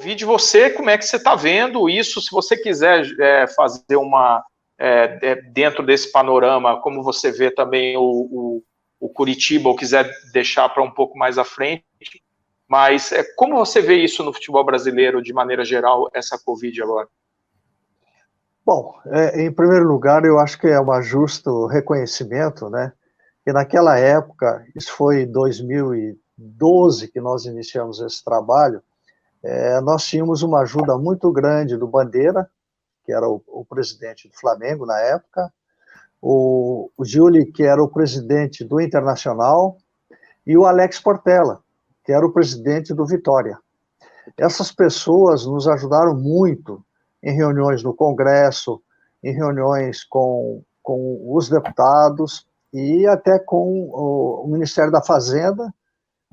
Covid, como é que você está vendo isso? Se você quiser fazer dentro desse panorama, como você vê também o Curitiba, ou quiser deixar para um pouco mais à frente, mas como você vê isso no futebol brasileiro, de maneira geral, essa Covid agora? Bom, em primeiro lugar, eu acho que é um justo reconhecimento, né? Que naquela época, isso foi em 2012 que nós iniciamos esse trabalho, nós tínhamos uma ajuda muito grande do Bandeira, que era o presidente do Flamengo na época, o Júlio, que era o presidente do Internacional, e o Alex Portela, que era o presidente do Vitória. Essas pessoas nos ajudaram muito em reuniões no Congresso, em reuniões com os deputados e até com o Ministério da Fazenda,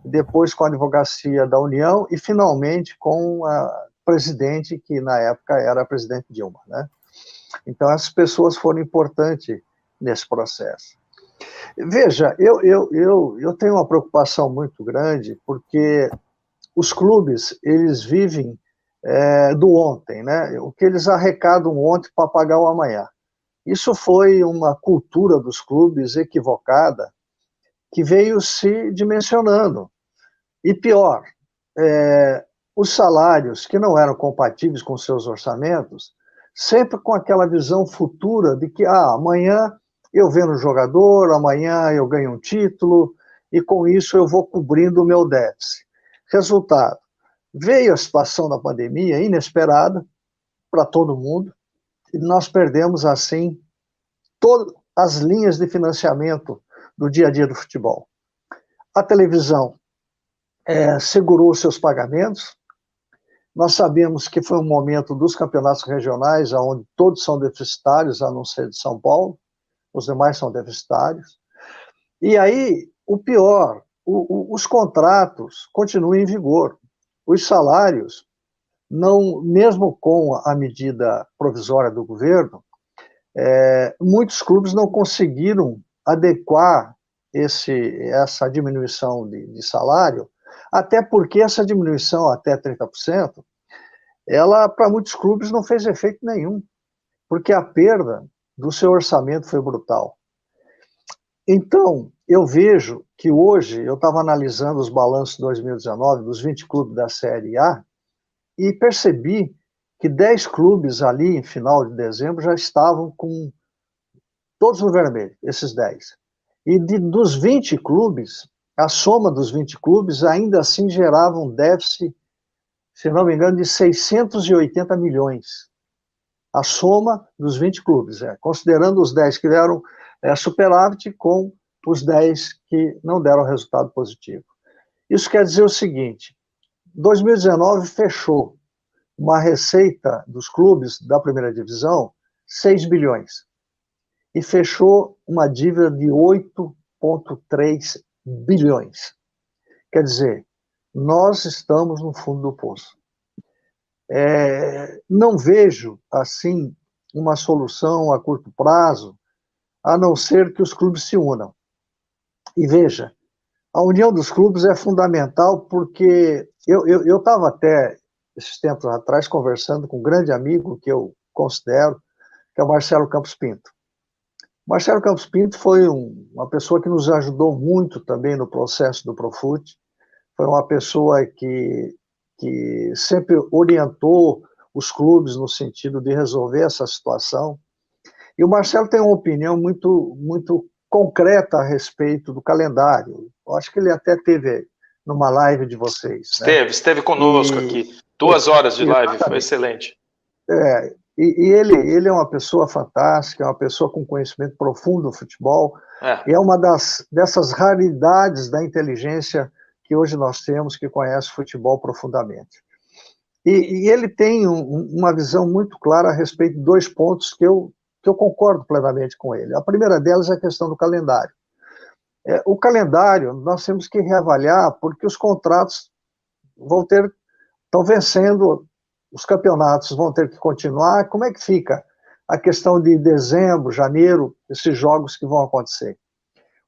depois com a Advocacia da União e, finalmente, com a presidente, que na época era a presidente Dilma, né? Então, essas pessoas foram importantes nesse processo. Veja, eu tenho uma preocupação muito grande, porque os clubes, eles vivem do ontem, né? O que eles arrecadam ontem para pagar o amanhã. Isso foi uma cultura dos clubes equivocada, que veio se dimensionando. E pior, os salários que não eram compatíveis com seus orçamentos, sempre com aquela visão futura de que amanhã eu vendo o jogador, amanhã eu ganho um título, e com isso eu vou cobrindo o meu déficit. Resultado, veio a situação da pandemia inesperada para todo mundo, e nós perdemos, assim, todas as linhas de financiamento do dia a dia do futebol. A televisão segurou seus pagamentos. Nós sabemos que foi um momento dos campeonatos regionais, onde todos são deficitários, a não ser de São Paulo, os demais são deficitários. E aí, o pior, os contratos continuam em vigor. Os salários, não, mesmo com a medida provisória do governo, muitos clubes não conseguiram adequar essa diminuição de salário, até porque essa diminuição até 30%, ela, para muitos clubes, não fez efeito nenhum, porque a perda do seu orçamento foi brutal. Então, eu vejo que hoje, eu estava analisando os balanços de 2019 dos 20 clubes da Série A e percebi que 10 clubes ali, em final de dezembro, já estavam com todos no vermelho, esses 10. E dos 20 clubes, a soma dos 20 clubes ainda assim gerava um déficit, se não me engano, de 680 milhões. A soma dos 20 clubes, considerando os 10 que deram superávit com os 10 que não deram resultado positivo. Isso quer dizer o seguinte: 2019 fechou uma receita dos clubes da primeira divisão 6 bilhões e fechou uma dívida de 8,3 bilhões. Quer dizer, nós estamos no fundo do poço. Não vejo, assim, uma solução a curto prazo, a não ser que os clubes se unam. E veja, a união dos clubes é fundamental, porque eu estava até, esses tempos atrás, conversando com um grande amigo que eu considero, que é o Marcelo Campos Pinto. Marcelo Campos Pinto foi uma pessoa que nos ajudou muito também no processo do Profut, foi uma pessoa que sempre orientou os clubes no sentido de resolver essa situação. E o Marcelo tem uma opinião muito, muito concreta a respeito do calendário. Eu acho que ele até teve numa live de vocês. Esteve conosco aqui. 2 horas de live, foi excelente. E ele é uma pessoa fantástica, é uma pessoa com conhecimento profundo do futebol, e é uma dessas raridades da inteligência que hoje nós temos, que conhece o futebol profundamente. E ele tem uma visão muito clara a respeito de 2 pontos que eu concordo plenamente com ele. A primeira delas é a questão do calendário. O calendário nós temos que reavaliar, porque os contratos estão vencendo, os campeonatos vão ter que continuar. Como é que fica a questão de dezembro, janeiro, esses jogos que vão acontecer?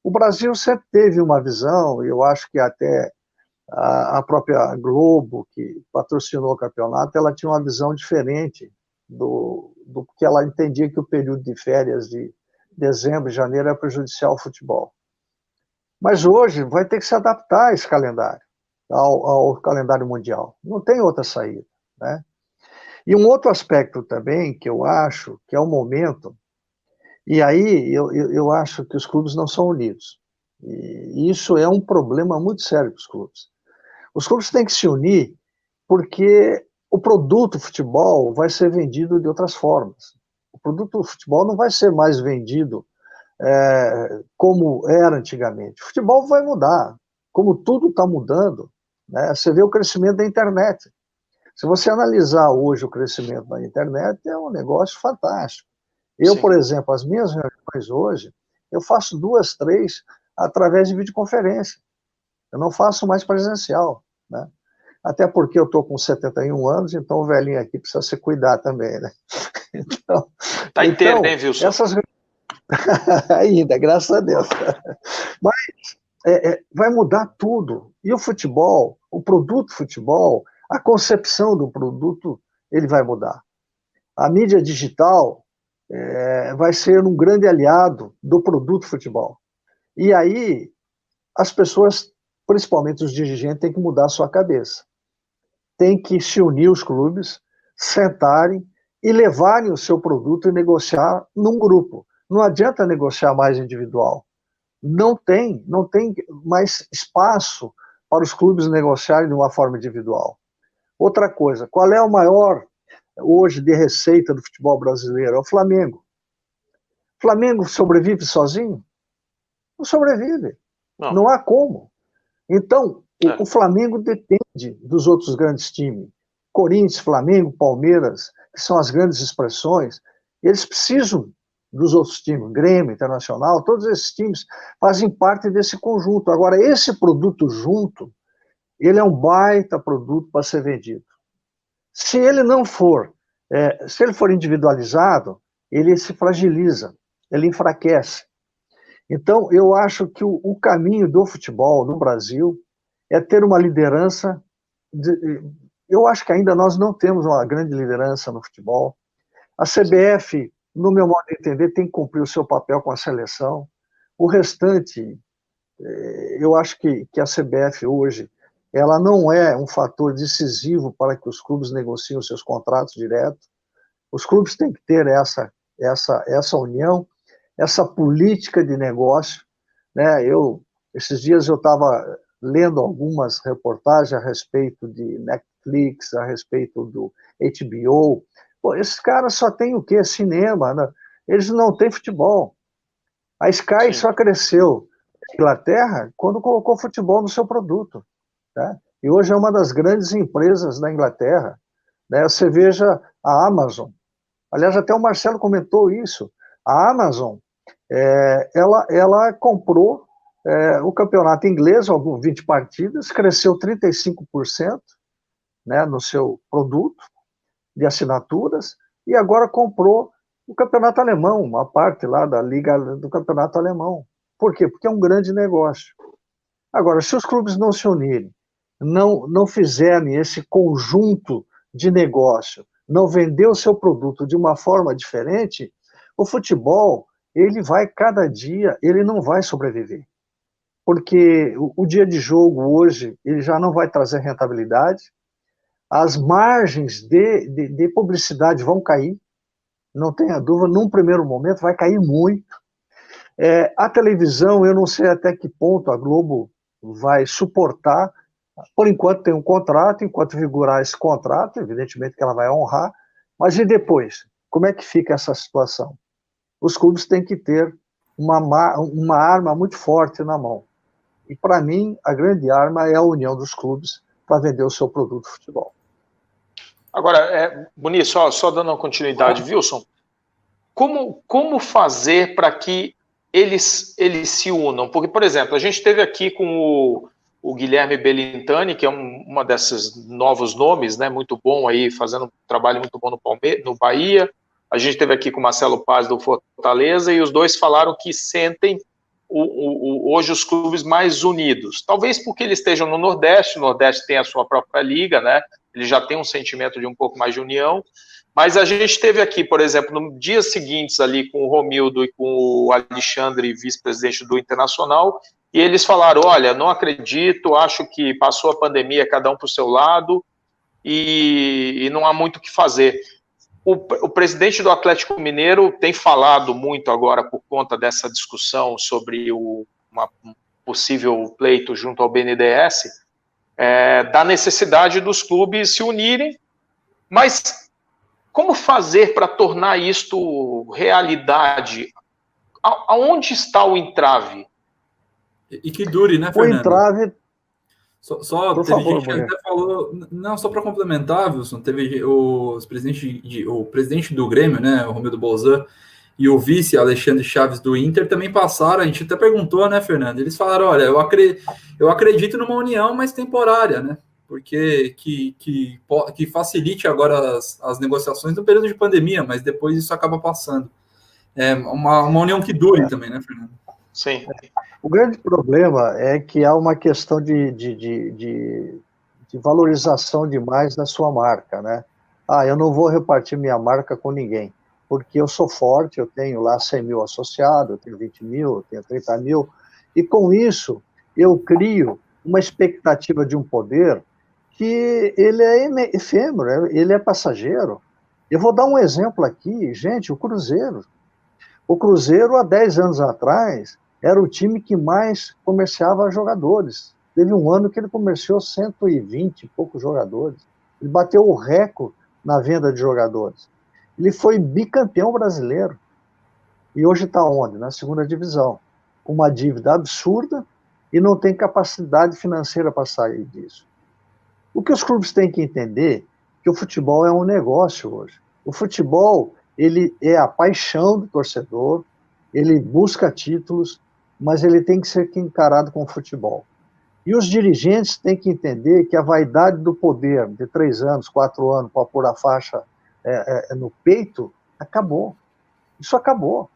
O Brasil sempre teve uma visão, e eu acho que até A própria Globo, que patrocinou o campeonato, ela tinha uma visão diferente do que ela entendia que o período de férias de dezembro e janeiro era prejudicial ao futebol. Mas hoje vai ter que se adaptar a esse calendário, ao calendário mundial. Não tem outra saída, né? E um outro aspecto também que eu acho que é o momento, e aí eu acho que os clubes não são unidos. E isso é um problema muito sério para os clubes. Os clubes têm que se unir porque o produto futebol vai ser vendido de outras formas. O produto futebol não vai ser mais vendido como era antigamente. O futebol vai mudar, como tudo está mudando, né? Você vê o crescimento da internet. Se você analisar hoje o crescimento da internet, é um negócio fantástico. Eu, Sim. Por exemplo, as minhas reuniões hoje, eu faço 2, 3 através de videoconferência. Eu não faço mais presencial, né? Até porque eu estou com 71 anos, então o velhinho aqui precisa se cuidar também, né? Então, tá inteiro, né, Wilson? Essas... Ainda, graças a Deus. Mas vai mudar tudo. E o futebol, o produto futebol, a concepção do produto, ele vai mudar. A mídia digital vai ser um grande aliado do produto futebol. E aí, as pessoas, principalmente os dirigentes, têm que mudar a sua cabeça. Tem que se unir os clubes, sentarem e levarem o seu produto e negociar num grupo. Não adianta negociar mais individual. Não tem mais espaço para os clubes negociarem de uma forma individual. Outra coisa, qual é o maior hoje de receita do futebol brasileiro? É o Flamengo. O Flamengo sobrevive sozinho? Não sobrevive. Não há como. Então, o Flamengo depende dos outros grandes times. Corinthians, Flamengo, Palmeiras, que são as grandes expressões, eles precisam dos outros times, Grêmio, Internacional, todos esses times fazem parte desse conjunto. Agora, esse produto junto, ele é um baita produto para ser vendido. Se ele não for, se ele for individualizado, ele se fragiliza, ele enfraquece. Então, eu acho que o caminho do futebol no Brasil é ter uma liderança. Eu acho que ainda nós não temos uma grande liderança no futebol. A CBF, no meu modo de entender, tem que cumprir o seu papel com a seleção. O restante, eu acho que a CBF hoje, ela não é um fator decisivo para que os clubes negociem os seus contratos direto. Os clubes têm que ter essa união, essa política de negócio, né? Esses dias eu estava lendo algumas reportagens a respeito de Netflix, a respeito do HBO. Pô, esses caras só têm o quê? Cinema, né? Eles não têm futebol. A Sky só cresceu na Inglaterra quando colocou futebol no seu produto, né? E hoje é uma das grandes empresas da Inglaterra, né? Você veja a Amazon. Aliás, até o Marcelo comentou isso. A Amazon, ela comprou o campeonato inglês, 20 partidas, cresceu 35%, né, no seu produto de assinaturas, e agora comprou o campeonato alemão, uma parte lá da liga do campeonato alemão. Por quê? Porque é um grande negócio. Agora, se os clubes não se unirem, não fizerem esse conjunto de negócio, não vender o seu produto de uma forma diferente, o futebol, ele vai cada dia, ele não vai sobreviver. Porque o dia de jogo hoje, ele já não vai trazer rentabilidade, as margens de publicidade vão cair, não tenha dúvida, num primeiro momento vai cair muito. A televisão, eu não sei até que ponto a Globo vai suportar, por enquanto tem um contrato, enquanto vigorar esse contrato, evidentemente que ela vai honrar, mas e depois? Como é que fica essa situação? Os clubes têm que ter uma arma muito forte na mão. E, para mim, a grande arma é a união dos clubes para vender o seu produto de futebol. Agora, Boni, só dando uma continuidade, Wilson, como fazer para que eles se unam? Porque, por exemplo, a gente esteve aqui com o Guilherme Belintani, que é uma desses novos nomes, né, muito bom aí, fazendo um trabalho muito bom no Bahia. A gente esteve aqui com o Marcelo Paz do Fortaleza, e os dois falaram que sentem hoje os clubes mais unidos. Talvez porque eles estejam no Nordeste, o Nordeste tem a sua própria liga, né? Ele já tem um sentimento de um pouco mais de união. Mas a gente teve aqui, por exemplo, no dias seguintes ali com o Romildo e com o Alexandre, vice-presidente do Internacional, e eles falaram, olha, não acredito, acho que passou a pandemia, cada um para o seu lado, e não há muito o que fazer. O presidente do Atlético Mineiro tem falado muito agora por conta dessa discussão sobre um possível pleito junto ao BNDES, da necessidade dos clubes se unirem, mas como fazer para tornar isto realidade? Aonde está o entrave? E que dure, né, Fernando? O entrave... Só por teve favor, gente que até falou, não, só para complementar, Wilson, teve o presidente do Grêmio, né, o Romildo Bolzan, e o vice, Alexandre Chaves, do Inter, também passaram, a gente até perguntou, né, Fernando? Eles falaram, olha, eu acredito numa união, mas temporária, né, porque que facilite agora as negociações no período de pandemia, mas depois isso acaba passando. É uma união que dure também, né, Fernando? Sim. O grande problema é que há uma questão de valorização demais da sua marca, né? Eu não vou repartir minha marca com ninguém, porque eu sou forte, eu tenho lá 100 mil associados, eu tenho 20 mil, eu tenho 30 mil, e com isso eu crio uma expectativa de um poder que ele é efêmero, ele é passageiro. Eu vou dar um exemplo aqui, gente, o Cruzeiro. O Cruzeiro, há 10 anos atrás, era o time que mais comerciava jogadores. Teve um ano que ele comerciou 120 e poucos jogadores. Ele bateu o recorde na venda de jogadores. Ele foi bicampeão brasileiro. E hoje está onde? Na segunda divisão. Com uma dívida absurda e não tem capacidade financeira para sair disso. O que os clubes têm que entender é que o futebol é um negócio hoje. O futebol, ele é a paixão do torcedor, ele busca títulos, mas ele tem que ser encarado com o futebol. E os dirigentes têm que entender que a vaidade do poder de 3 anos, 4 anos, para pôr a faixa no peito, acabou. Isso acabou.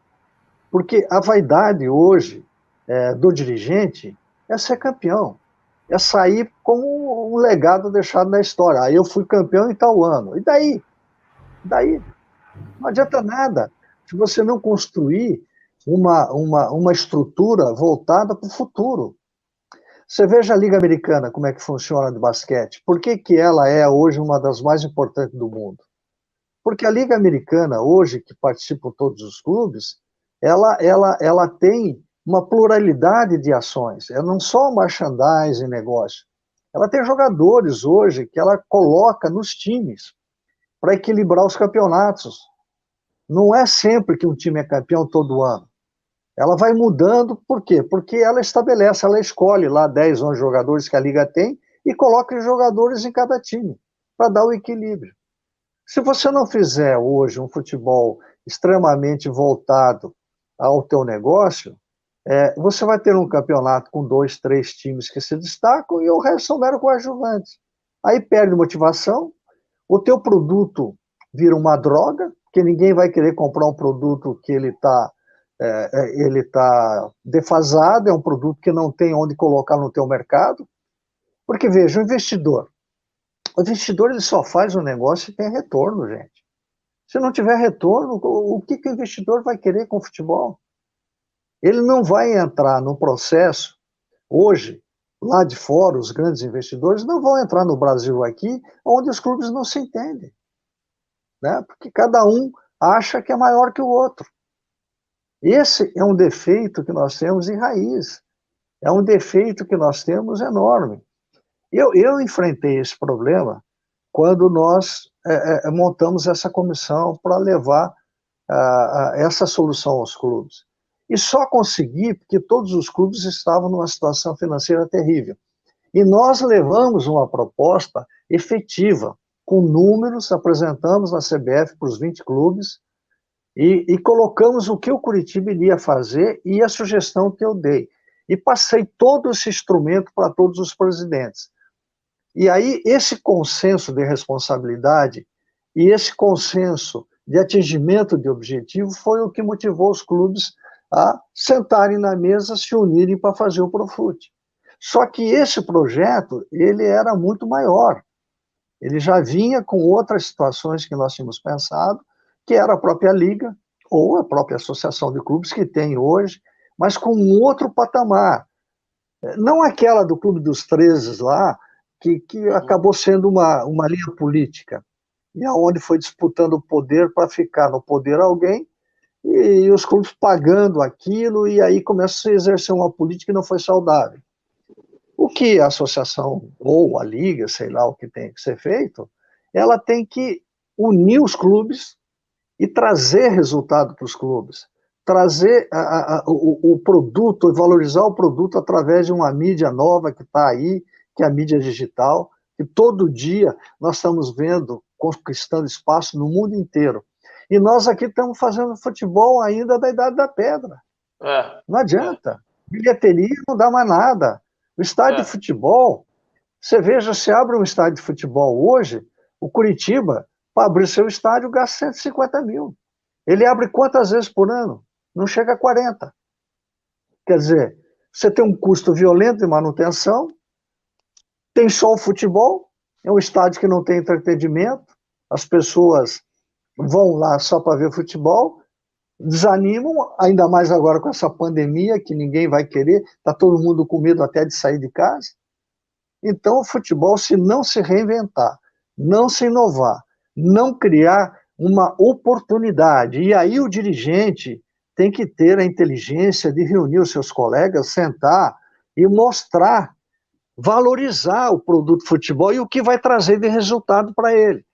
Porque a vaidade hoje do dirigente é ser campeão, é sair com um legado deixado na história. Eu fui campeão em tal ano. E daí? Daí? Não adianta nada se você não construir uma estrutura voltada para o futuro. Você veja a Liga Americana, como é que funciona de basquete. Por que ela é hoje uma das mais importantes do mundo? Porque a Liga Americana, hoje, que participam todos os clubes, ela tem uma pluralidade de ações. Ela não só merchandising, negócio. Ela tem jogadores hoje que ela coloca nos times para equilibrar os campeonatos. Não é sempre que um time é campeão todo ano. Ela vai mudando, por quê? Porque ela estabelece, ela escolhe lá 10, 11 jogadores que a Liga tem e coloca jogadores em cada time, para dar o equilíbrio. Se você não fizer hoje um futebol extremamente voltado ao teu negócio, você vai ter um campeonato com 2, 3 times que se destacam e o resto são mero coadjuvantes. Aí perde motivação, o teu produto vira uma droga, porque ninguém vai querer comprar um produto que ele está defasado, é um produto que não tem onde colocar no teu mercado. Porque, veja, o investidor ele só faz um negócio se tem retorno, gente. Se não tiver retorno, o que o investidor vai querer com o futebol? Ele não vai entrar no processo, hoje, lá de fora, os grandes investidores não vão entrar no Brasil aqui, onde os clubes não se entendem. Né? Porque cada um acha que é maior que o outro. Esse é um defeito que nós temos em raiz. É um defeito que nós temos enorme. Eu enfrentei esse problema quando nós montamos essa comissão para levar essa solução aos clubes. E só consegui porque todos os clubes estavam numa situação financeira terrível. E nós levamos uma proposta efetiva, com números, apresentamos na CBF para os 20 clubes, e colocamos o que o Curitiba iria fazer e a sugestão que eu dei. E passei todo esse instrumento para todos os presidentes. E aí, esse consenso de responsabilidade e esse consenso de atingimento de objetivo foi o que motivou os clubes a sentarem na mesa, se unirem para fazer o Profut. Só que esse projeto, ele era muito maior. Ele já vinha com outras situações que nós tínhamos pensado, que era a própria Liga, ou a própria Associação de Clubes que tem hoje, mas com um outro patamar. Não aquela do Clube dos 13 lá, que acabou sendo uma linha política, e aonde foi disputando o poder para ficar no poder alguém, e os clubes pagando aquilo, e aí começa a exercer uma política que não foi saudável. O que a associação, ou a liga, sei lá o que tem que ser feito, ela tem que unir os clubes e trazer resultado para os clubes, trazer o produto, valorizar o produto através de uma mídia nova que está aí, que é a mídia digital, que todo dia nós estamos vendo, conquistando espaço no mundo inteiro. E nós aqui estamos fazendo futebol ainda da Idade da Pedra. Não adianta. Bilheteria não dá mais nada. O estádio de futebol, você veja, se abre um estádio de futebol hoje, o Curitiba, para abrir seu estádio, gasta 150 mil. Ele abre quantas vezes por ano? Não chega a 40. Quer dizer, você tem um custo violento de manutenção, tem só o futebol, é um estádio que não tem entretenimento, as pessoas vão lá só para ver futebol, desanimam, ainda mais agora com essa pandemia, que ninguém vai querer, está todo mundo com medo até de sair de casa. Então, o futebol, se não se reinventar, não se inovar, não criar uma oportunidade, e aí o dirigente tem que ter a inteligência de reunir os seus colegas, sentar e mostrar, valorizar o produto futebol e o que vai trazer de resultado para ele,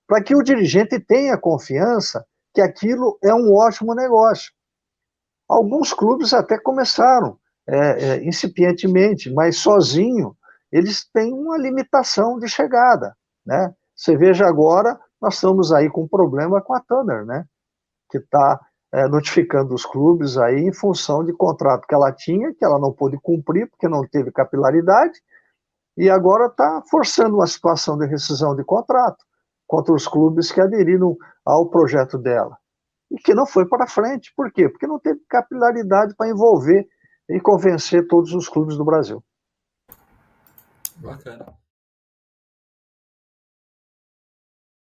para que o dirigente tenha confiança que aquilo é um ótimo negócio. Alguns clubes até começaram incipientemente, mas sozinho eles têm uma limitação de chegada, né? Você veja agora, nós estamos aí com um problema com a Turner, né? Que está notificando os clubes aí em função de contrato que ela tinha, que ela não pôde cumprir porque não teve capilaridade, e agora está forçando uma situação de rescisão de contrato contra os clubes que aderiram ao projeto dela, e que não foi para frente. Por quê? Porque não teve capilaridade para envolver e convencer todos os clubes do Brasil. Bacana.